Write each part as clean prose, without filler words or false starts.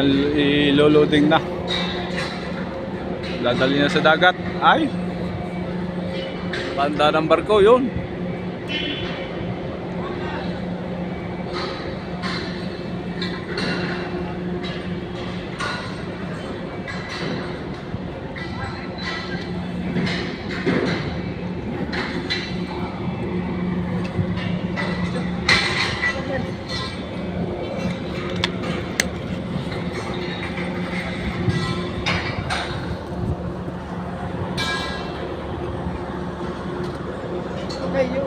i-loading na. Dadali na sa dagat. Ay, banda ng barko yun. Okay, you.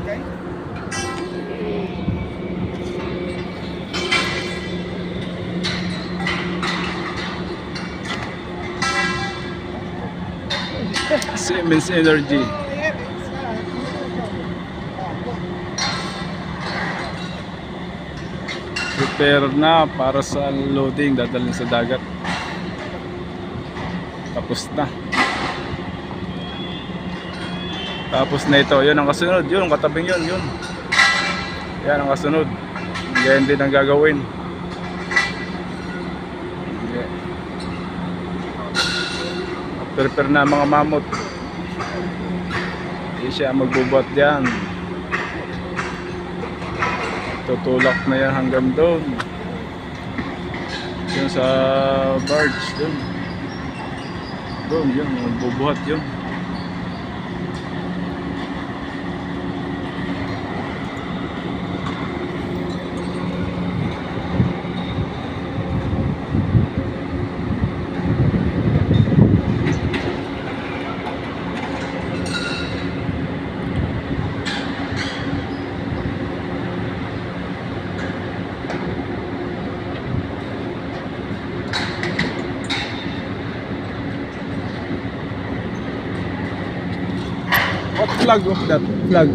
Okay. Siemens Energy. Prepare na para sa loading, dadalhin sa dagat. Tapos na. Tapos na ito. Yun ang kasunod. Yun ang katabing yun. Yun. Yan ang kasunod. Yan din ang gagawin. Okay. Prepare na mga mamot. Hindi siya magbubuhat dyan. Tutulak na yan hanggang doon. Yun sa barge doon. Doon yun, magbubuhat yun. What flag of that? Flag?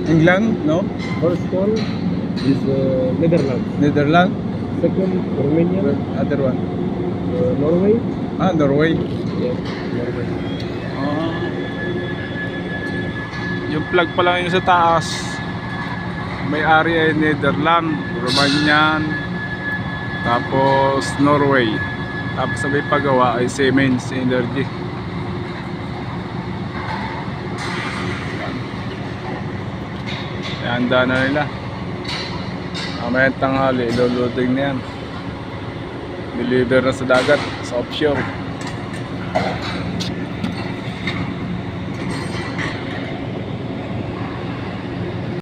England? No? First one is Netherlands. Netherlands? Second, Romania. Other one? Norway. Norway. Yes, Norway. Yung flag pa lang yung sa taas. May area ay Netherlands, Romanian, tapos Norway. Tapos sa may pagawa ay Siemens Energy. Handa na nila. Mamayang tanghali, iloloading na yan. Deliver na sa dagat, sa offshore.